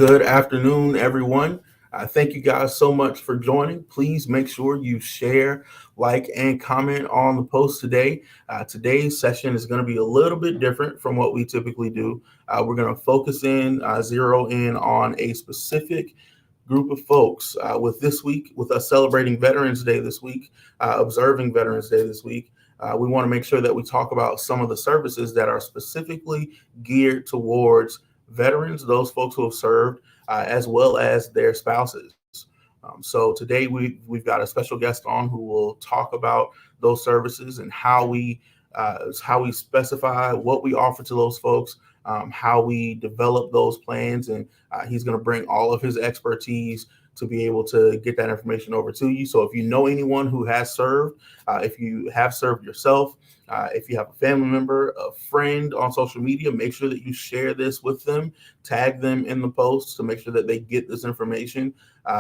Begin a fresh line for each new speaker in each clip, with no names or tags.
Good afternoon, everyone. Thank you guys so much for joining. Please make sure you share, like, and comment on the post today. Today's session is going to be a little bit different from what we typically do. We're going to focus in, zero in on a specific group of folks. With this week, with us celebrating Veterans Day this week, observing Veterans Day this week, we want to make sure that we talk about some of the services that are specifically geared towards veterans, those folks who have served, as well as their spouses. So today we've got a special guest on who will talk about those services and how we specify what we offer to those folks, how we develop those plans, and he's going to bring all of his expertise to be able to get that information over to you. So if you know anyone who has served, if you have served yourself, if you have a family member, a friend on social media, make sure that you share this with them, tag them in the posts to make sure that they get this information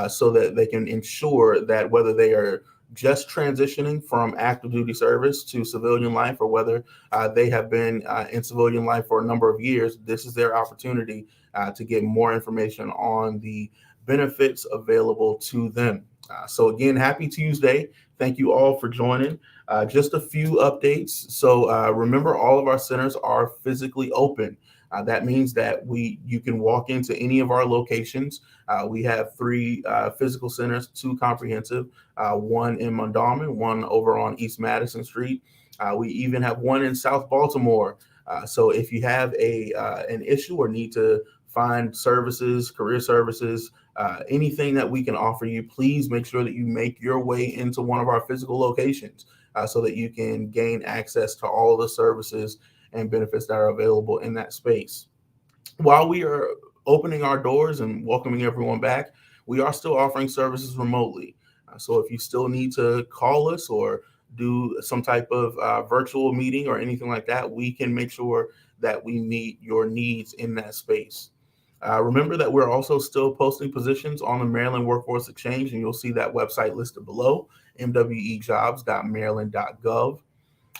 so that they can ensure that whether they are just transitioning from active duty service to civilian life or whether they have been in civilian life for a number of years, this is their opportunity to get more information on the benefits available to them. So again, happy Tuesday. Thank you all for joining. Just a few updates. So remember, all of our centers are physically open. That means that you can walk into any of our locations. We have three physical centers, two comprehensive, one in Mondawmin, one over on East Madison Street. We even have one in South Baltimore. So if you have an issue or need to find services, career services, anything that we can offer you, please make sure that you make your way into one of our physical locations so that you can gain access to all the services and benefits that are available in that space. While we are opening our doors and welcoming everyone back, we are still offering services remotely. So if you still need to call us or do some type of virtual meeting or anything like that, we can make sure that we meet your needs in that space. Remember that we're also still posting positions on the Maryland Workforce Exchange, and you'll see that website listed below, mwejobs.maryland.gov.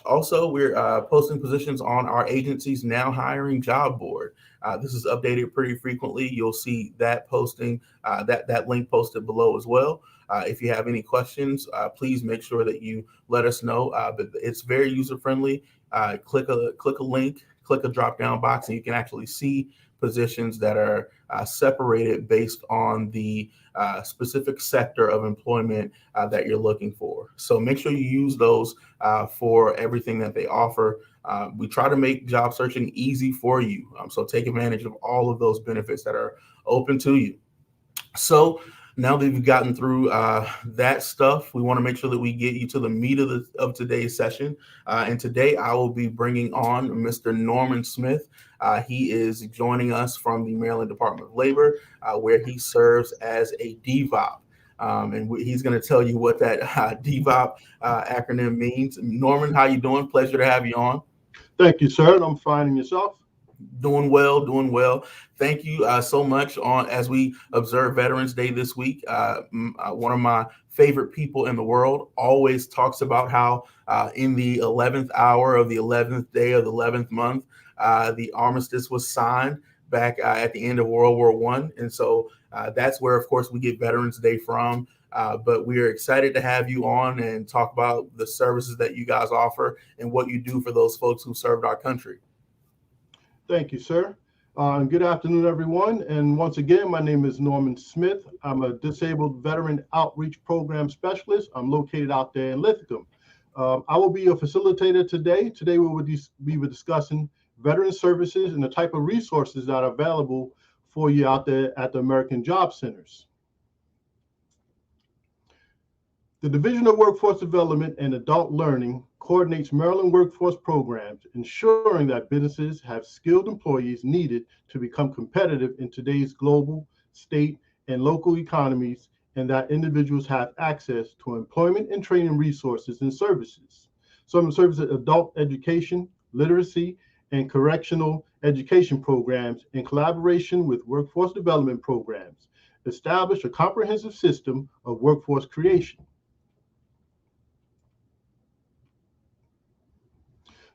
Also, we're posting positions on our agency's Now Hiring job board. This is updated pretty frequently. You'll see that posting, that link posted below as well. If you have any questions, please make sure that you let us know. But it's very user friendly. Click a link, click a drop down box, and you can actually see positions that are separated based on the specific sector of employment that you're looking for. So make sure you use those for everything that they offer. We try to make job searching easy for you. So take advantage of all of those benefits that are open to you. So now that we've gotten through that stuff, we want to make sure that we get you to the meat of today's session. And today I will be bringing on Mr. Norman Smith. He is joining us from the Maryland Department of Labor, where he serves as a DVOP. And he's going to tell you what that DVOP acronym means. Norman, how you doing? Pleasure to have you on.
Thank you, sir. I'm fine. And yourself?
Doing well, doing well. Thank you so much. On as we observe Veterans Day this week, one of my favorite people in the world always talks about how in the 11th hour of the 11th day of the 11th month, the armistice was signed back at the end of World War I. And so that's where, of course, we get Veterans Day from. But we are excited to have you on and talk about the services that you guys offer and what you do for those folks who served our country.
Thank you, sir. Good afternoon, everyone. And once again, my name is Norman Smith. I'm a Disabled Veteran Outreach Program Specialist. I'm located out there in Lithicum. I will be your facilitator today. Today, we will be discussing veteran services and the type of resources that are available for you out there at the American Job Centers. The Division of Workforce Development and Adult Learning coordinates Maryland workforce programs, ensuring that businesses have skilled employees needed to become competitive in today's global, state, and local economies, and that individuals have access to employment and training resources and services. Some services: adult education, literacy, and correctional education programs in collaboration with workforce development programs, establish a comprehensive system of workforce creation.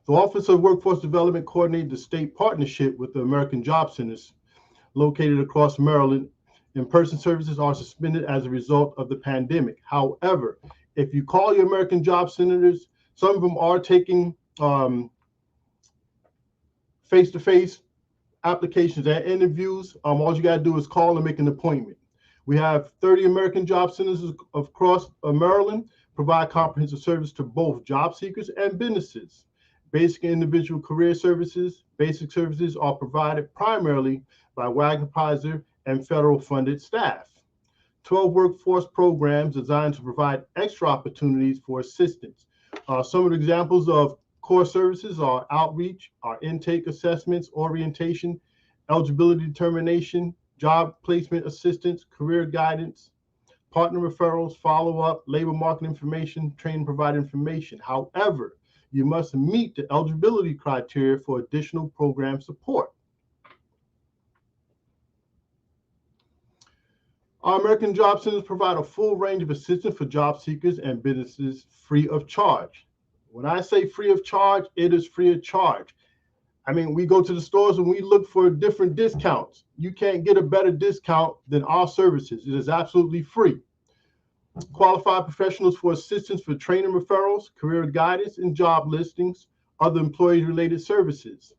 The Office of Workforce Development coordinates the state partnership with the American Job Centers located across Maryland. In-person services are suspended as a result of the pandemic. However, if you call your American Job Centers, some of them are taking face-to-face applications and interviews. All you got to do is call and make an appointment. We have 30 American Job Centers across Maryland, provide comprehensive service to both job seekers and businesses. Basic and individual career services, basic services are provided primarily by Wagner-Pfizer and federal funded staff. 12 workforce programs designed to provide extra opportunities for assistance. Some of the examples of core services are outreach, our intake assessments, orientation, eligibility determination, job placement assistance, career guidance, partner referrals, follow-up, labor market information, training provider information. However, you must meet the eligibility criteria for additional program support. Our American Job Centers provide a full range of assistance for job seekers and businesses free of charge. When I say free of charge, it is free of charge. I mean, we go to the stores and we look for different discounts. You can't get a better discount than our services. It is absolutely free. Qualified professionals for assistance for training referrals, career guidance, and job listings, other employee-related services.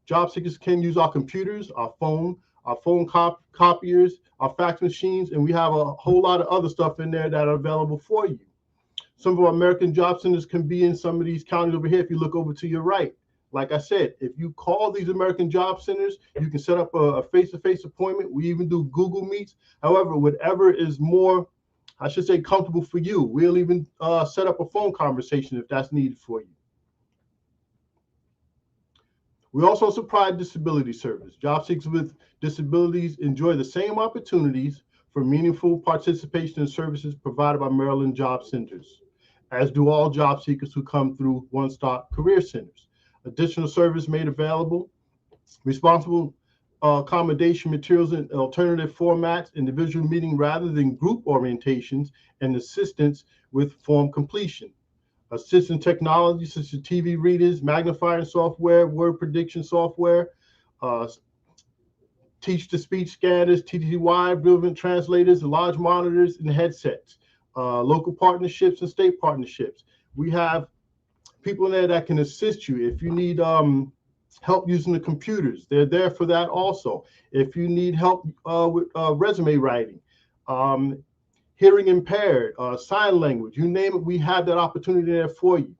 Job seekers can use our computers, our phone copiers, our fax machines, and we have a whole lot of other stuff in there that are available for you. Some of our American Job Centers can be in some of these counties over here if you look over to your right. Like I said, if you call these American Job Centers, you can set up a face-to-face appointment. We even do Google Meets. However, whatever is more, I should say, comfortable for you. We'll even set up a phone conversation if that's needed for you. We also supply disability service. Job seekers with disabilities enjoy the same opportunities for meaningful participation in services provided by Maryland Job Centers, as do all job seekers who come through One Stop Career Centers. Additional service made available, responsible accommodation materials in alternative formats, individual meeting rather than group orientations, and assistance with form completion. Assistant technology such as TV readers, magnifying software, word prediction software, teach-to-speech scanners, TTY, brilliant translators, large monitors, and headsets. Local partnerships and state partnerships. We have people in there that can assist you. If you need help using the computers, they're there for that also. If you need help with resume writing, hearing impaired, sign language, you name it, we have that opportunity there for you.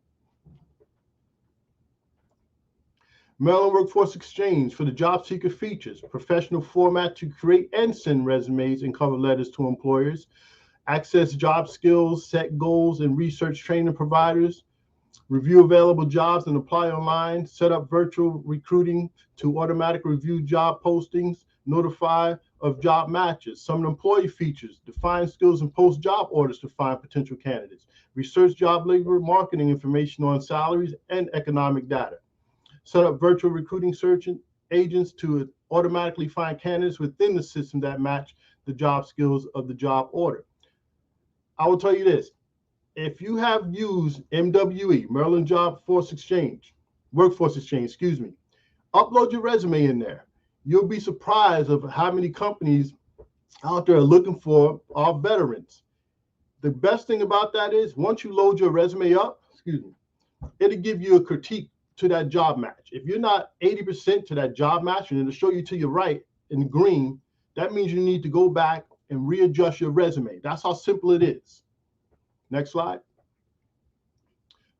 Maryland Workforce Exchange for the job seeker features, professional format to create and send resumes and cover letters to employers, access job skills, set goals, and research training providers, review available jobs and apply online, set up virtual recruiting to automatic review job postings, notify of job matches, some employee features, define skills and post job orders to find potential candidates, research job labor marketing information on salaries and economic data, set up virtual recruiting search agents to automatically find candidates within the system that match the job skills of the job order. I will tell you this, if you have used MWE, Maryland Workforce Exchange, upload your resume in there. You'll be surprised of how many companies out there are looking for our veterans. The best thing about that is once you load your resume up, it'll give you a critique to that job match. If you're not 80% to that job match and it'll show you to your right in green, that means you need to go back and readjust your resume. That's how simple it is. Next slide.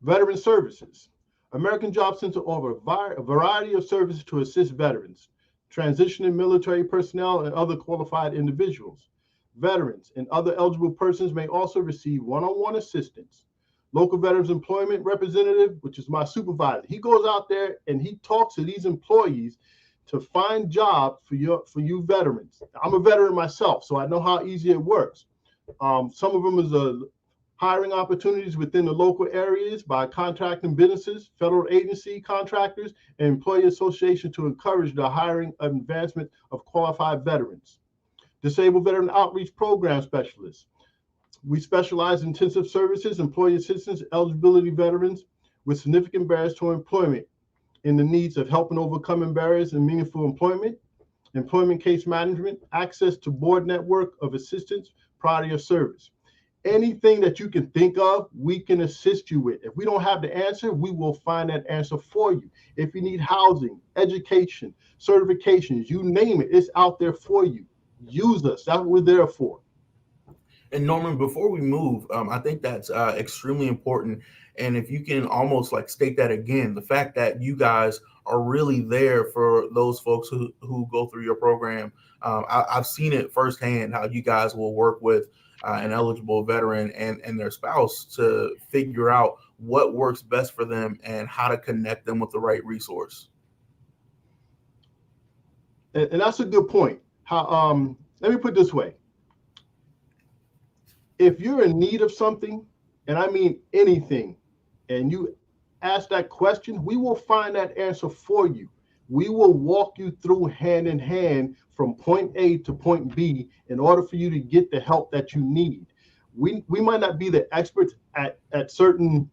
Veteran services. American Job Center offers a variety of services to assist veterans, transitioning military personnel, and other qualified individuals. Veterans and other eligible persons may also receive one-on-one assistance. Local Veterans Employment Representative, which is my supervisor, he goes out there and he talks to these employees to find jobs for you veterans. I'm a veteran myself, so I know how easy it works. Some of them is hiring opportunities within the local areas by contracting businesses, federal agency contractors, and employee association to encourage the hiring and advancement of qualified veterans. Disabled Veteran Outreach Program Specialists. We specialize in intensive services, employee assistance, eligibility veterans with significant barriers to employment in the needs of helping overcoming barriers and meaningful employment. employment case management, access to board network of assistance prior to your service. Anything that you can think of, we can assist you with. If we don't have the answer, we will find that answer for you. If you need housing, education, certifications, you name it, it's out there for you. Use us. That's what we're there for.
And Norman, before we move, I think that's extremely important. And if you can almost like state that again, the fact that you guys are really there for those folks who go through your program. I've seen it firsthand how you guys will work with an eligible veteran and their spouse to figure out what works best for them and how to connect them with the right resource.
And that's a good point. Let me put it this way. If you're in need of something, and I mean anything, and you ask that question, we will find that answer for you. We will walk you through hand in hand from point A to point B in order for you to get the help that you need. We might not be the experts at certain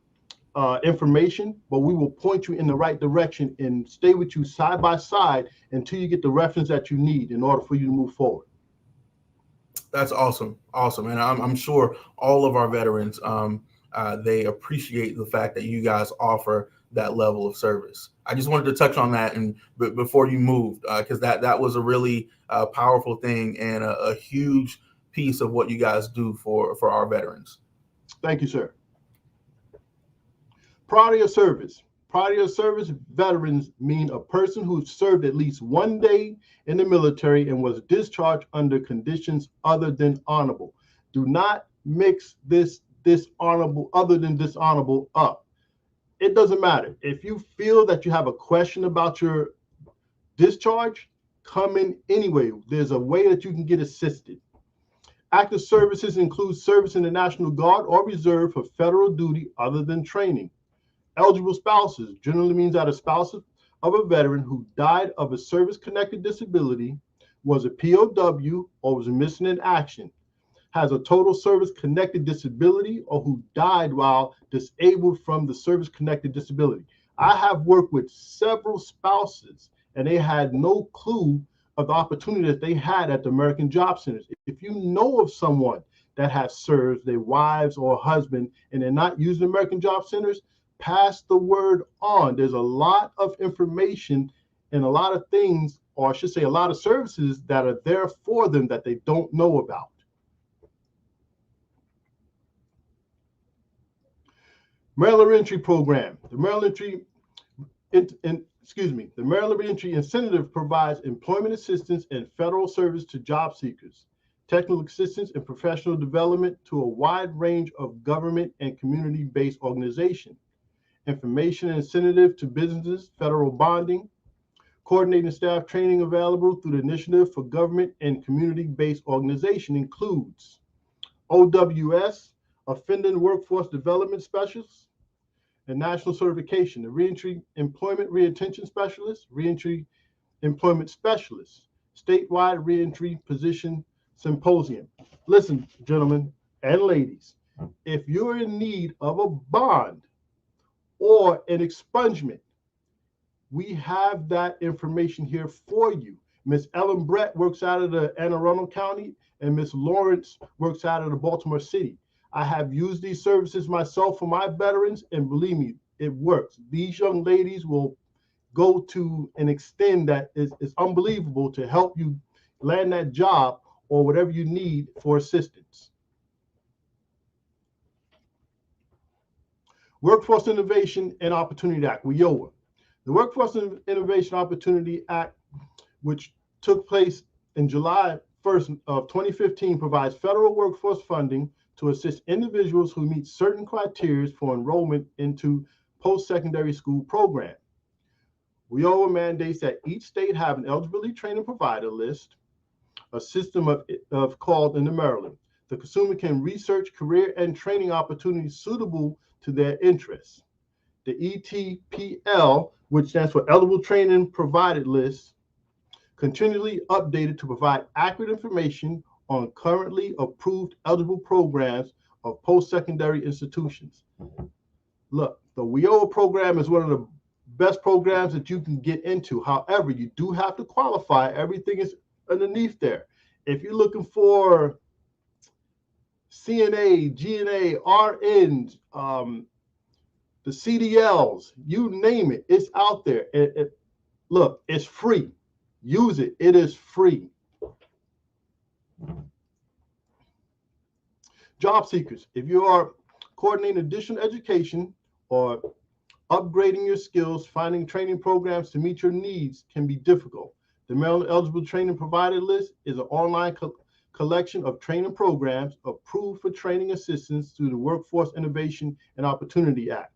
information, but we will point you in the right direction and stay with you side by side until you get the reference that you need in order for you to move forward.
That's awesome. Awesome. And I'm sure all of our veterans, they appreciate the fact that you guys offer that level of service. I just wanted to touch on that and before you moved, because that was a really powerful thing and a huge piece of what you guys do for our veterans.
Thank you, sir. Prior to your service. Prior to your service, veterans mean a person who served at least 1 day in the military and was discharged under conditions other than honorable. Do not mix this dishonorable, other than dishonorable up. It doesn't matter. If you feel that you have a question about your discharge, come in anyway. There's a way that you can get assisted. Active services include service in the National Guard or Reserve for federal duty other than training. Eligible spouses generally means that a spouse of a veteran who died of a service-connected disability, was a POW, or was missing in action, has a total service-connected disability, or who died while disabled from the service-connected disability. I have worked with several spouses, and they had no clue of the opportunity that they had at the American Job Centers. If you know of someone that has served, their wives or husband, and they're not using American Job Centers, pass the word on. There's a lot of information and a lot of things, or I should say a lot of services that are there for them that they don't know about. Maryland Reentry Program. The Maryland Reentry Incentive provides employment assistance and federal service to job seekers, technical assistance and professional development to a wide range of government and community-based organizations. Information and incentive to businesses, federal bonding, coordinating staff training available through the Initiative for Government and Community-Based Organization includes OWS, Offending Workforce Development Specialist, and National Certification, the Reentry Employment Retention Specialist, Reentry Employment Specialist, Statewide Reentry Position Symposium. Listen, gentlemen and ladies, if you're in need of a bond or an expungement, we have that information here for you. Miss Ellen Brett works out of the Anne Arundel County, and Miss Lawrence works out of the Baltimore City. I have used these services myself for my veterans, and believe me, it works. These young ladies will go to an extent that is unbelievable to help you land that job or whatever you need for assistance. Workforce Innovation and Opportunity Act, WIOA. The Workforce Innovation Opportunity Act, which took place in July 1st of 2015, provides federal workforce funding to assist individuals who meet certain criteria for enrollment into post-secondary school program. WIOA mandates that each state have an eligibility training provider list, a system of called in Maryland. The consumer can research career and training opportunities suitable to their interests. The ETPL, which stands for Eligible Training Provided List, continually updated to provide accurate information on currently approved eligible programs of post-secondary institutions. Look, the WIOA program is one of the best programs that you can get into. However, you do have to qualify. Everything is underneath there. If you're looking for CNA, GNA, RNs, the CDLs, you name it, it's out there. Look, it's free. Use it. It is free. Job seekers, if you are coordinating additional education or upgrading your skills, finding training programs to meet your needs can be difficult. The Maryland Eligible Training Provider List is an online collection of training programs approved for training assistance through the Workforce Innovation and Opportunity Act.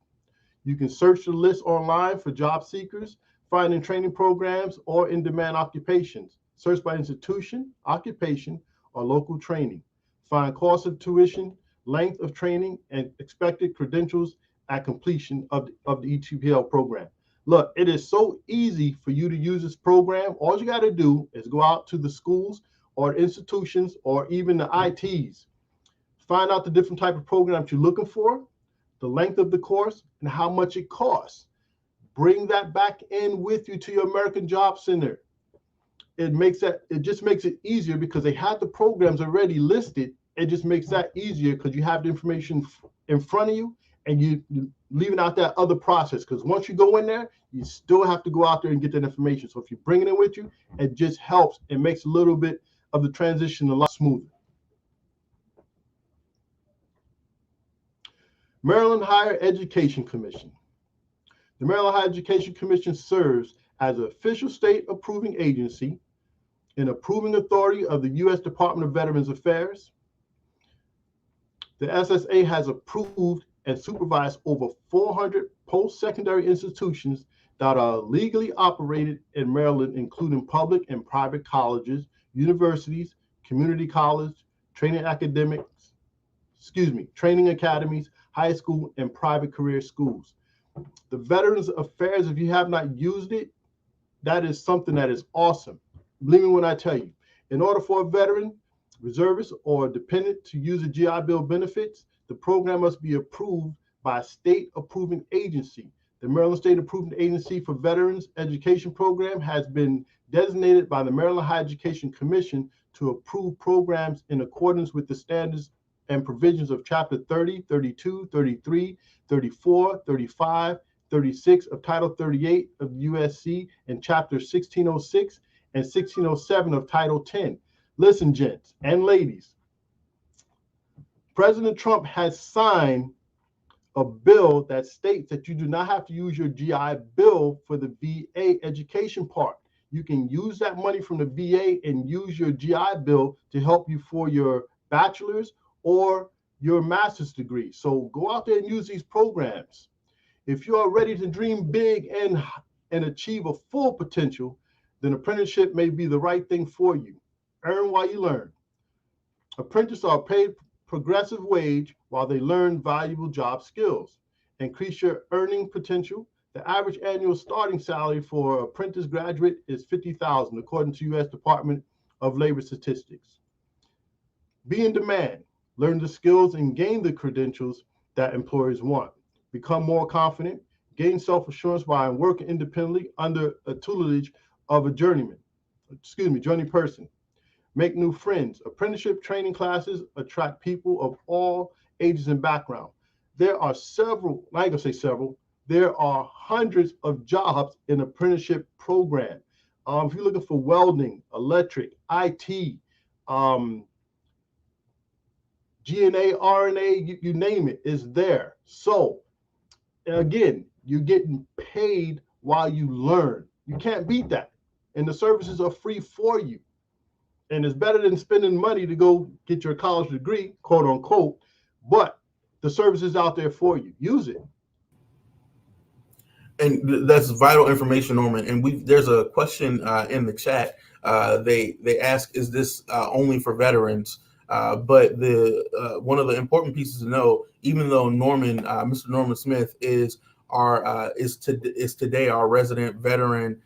You can search the list online for job seekers, finding training programs, or in-demand occupations. Search by institution, occupation, or local training. Find cost of tuition, length of training, and expected credentials at completion of the ETPL program. Look, it is so easy for you to use this program. All you got to do is go out to the schools or institutions or even the ITs. Find out the different type of programs you're looking for, the length of the course, and how much it costs. Bring that back in with you to your American Job Center. It just makes it easier because they have the programs already listed. It just makes that easier because you have the information in front of you and you're leaving out that other process. Because once you go in there, you still have to go out there and get that information. So if you're bringing it with you, it just helps. It makes a little bit of the transition a lot smoother. Maryland Higher Education Commission. The Maryland Higher Education Commission serves as an official state approving agency and approving authority of the U.S. Department of Veterans Affairs. The SSA has approved and supervised over 400 post-secondary institutions that are legally operated in Maryland, including public and private colleges, universities, community college, training academies, high school, and private career schools. The Veterans Affairs, if you have not used it, that is something that is awesome. Believe me when I tell you, in order for a veteran, reservist, or dependent to use the GI Bill benefits, the program must be approved by a state approving agency. The Maryland State Approving Agency for Veterans Education Program has been designated by the Maryland Higher Education Commission to approve programs in accordance with the standards and provisions of Chapter 30, 32, 33, 34, 35, 36 of Title 38 of USC and Chapter 1606 and 1607 of Title 10. Listen, gents and ladies, President Trump has signed a bill that states that you do not have to use your GI Bill for the VA education part. You can use that money from the VA and use your GI Bill to help you for your bachelor's or your master's degree. So go out there and use these programs. If you are ready to dream big and achieve a full potential, then apprenticeship may be the right thing for you. Earn while you learn. Apprentices are paid progressive wage while they learn valuable job skills. Increase your earning potential. The average annual starting salary for an apprentice graduate is $50,000, according to U.S. Department of Labor statistics. Be in demand. Learn the skills and gain the credentials that employers want. Become more confident. Gain self-assurance while working independently under a tutelage of a journey person. Make new friends. Apprenticeship training classes attract people of all ages and background. There are several, I ain't gonna say several, there are hundreds of jobs in apprenticeship program. If you're looking for welding, electric, IT, GNA, RNA, you name it, is there. So again, you're getting paid while you learn. You can't beat that. And the services are free for you. And it's better than spending money to go get your college degree, quote unquote, but the service is out there for you. Use it.
And that's vital information, Norman. And there's a question in the chat. They ask, is this only for veterans? But one of the important pieces to know, even though Mr. Norman Smith is today our resident veteran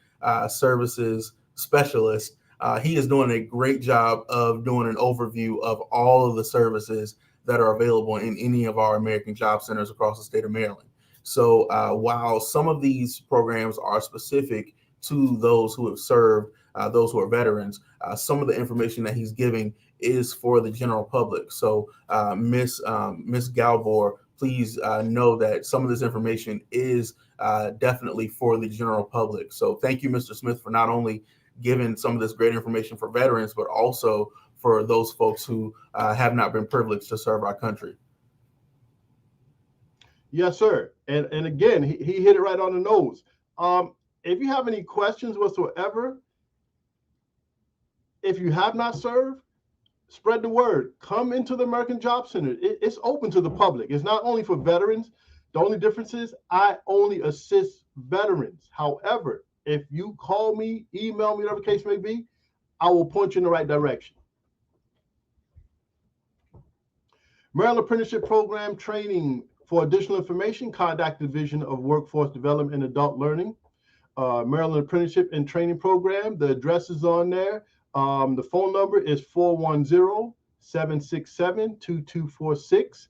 services specialist, he is doing a great job of doing an overview of all of the services that are available in any of our American Job Centers across the state of Maryland. So while some of these programs are specific to those who have served, those who are veterans, some of the information that he's giving is for the general public. So Miss Galbor, please know that some of this information is definitely for the general public. So thank you, Mr. Smith, for not only giving some of this great information for veterans, but also for those folks who have not been privileged to serve our country.
Yes, sir. And again, he hit it right on the nose. If you have any questions whatsoever, if you have not served, spread the word. Come into the American Job Center. It's open to the public. It's not only for veterans. The only difference is I only assist veterans. However, if you call me, email me, whatever the case may be, I will point you in the right direction. Maryland Apprenticeship Program training. For additional information, contact the Division of Workforce Development and Adult Learning. Maryland Apprenticeship and Training Program. The address is on there. The phone number is 410-767-2246,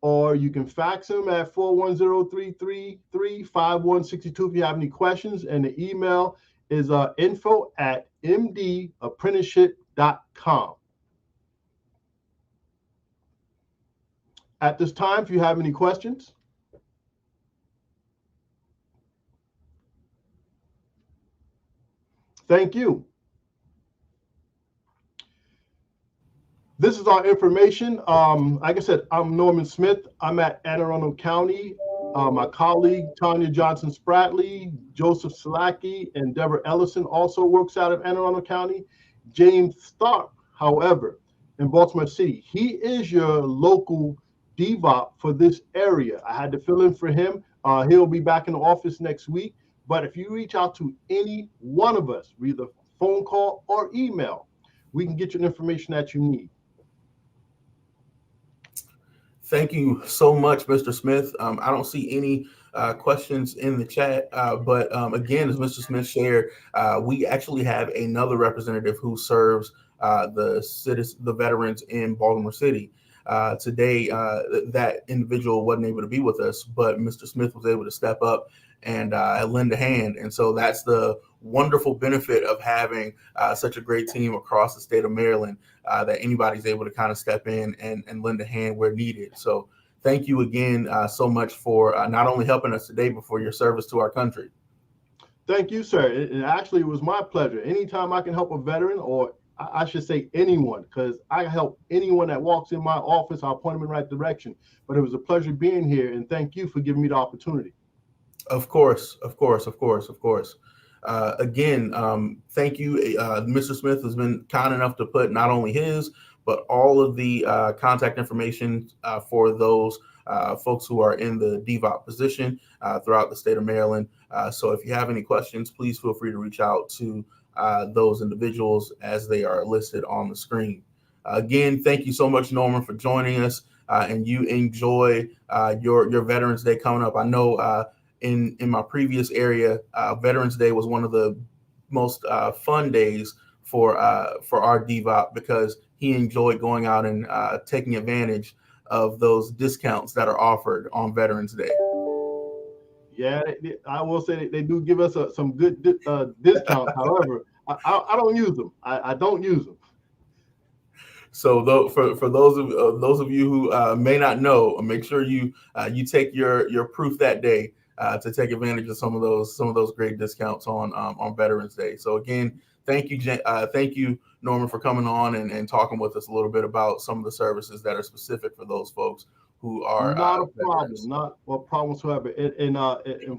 or you can fax them at 410-333-5162 if you have any questions. And the email is info@mdapprenticeship.com. At this time, if you have any questions. Thank you. This is our information. Like I said, I'm Norman Smith. I'm at Anne Arundel County. My colleague, Tanya Johnson Spratley, Joseph Slacki, and Deborah Ellison also works out of Anne Arundel County. James Stark, however, in Baltimore City, he is your local DVOP for this area. I had to fill in for him. He'll be back in the office next week. But if you reach out to any one of us, either phone call or email, we can get you the information that you need.
Thank you so much, Mr. Smith. I don't see any questions in the chat, but again, as Mr. Smith shared, we actually have another representative who serves the veterans in Baltimore City. Today, that individual wasn't able to be with us, but Mr. Smith was able to step up and lend a hand. And so that's the wonderful benefit of having such a great team across the state of Maryland, that anybody's able to kind of step in and lend a hand where needed. So thank you again so much for not only helping us today, but for your service to our country.
Thank you, sir. It actually was my pleasure. Anytime I can help a veteran, or I should say anyone, because I help anyone that walks in my office, I'll point them in the right direction. But it was a pleasure being here, and thank you for giving me the opportunity.
Of course. Again, thank you. Mr. Smith has been kind enough to put not only his, but all of the contact information for those folks who are in the DVOP position throughout the state of Maryland. So if you have any questions, please feel free to reach out to those individuals as they are listed on the screen. Again, thank you so much, Norman, for joining us, and you enjoy your Veterans Day coming up. I know in my previous area, Veterans Day was one of the most fun days for our DVOP, because he enjoyed going out and taking advantage of those discounts that are offered on Veterans Day.
Yeah, I will say they do give us some good discounts. However, I don't use them. I don't use them.
So for those of you who may not know, make sure you take your proof that day to take advantage of some of those great discounts on Veterans Day. So again, thank you, Norman, for coming on and talking with us a little bit about some of the services that are specific for those folks who are
not a problem, not a problem whatsoever. And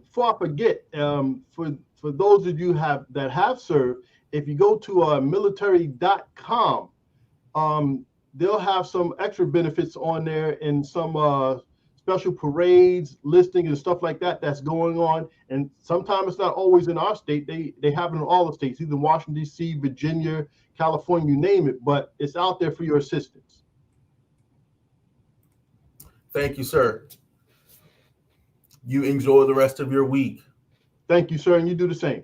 before I forget, for those of you that have served, if you go to military.com, they'll have some extra benefits on there and some special parades, listing and stuff like that that's going on. And sometimes it's not always in our state. They have it in all the states, either Washington, D.C., Virginia, California, you name it, but it's out there for your assistance.
Thank you, sir. You enjoy the rest of your week.
Thank you, sir, and you do the same.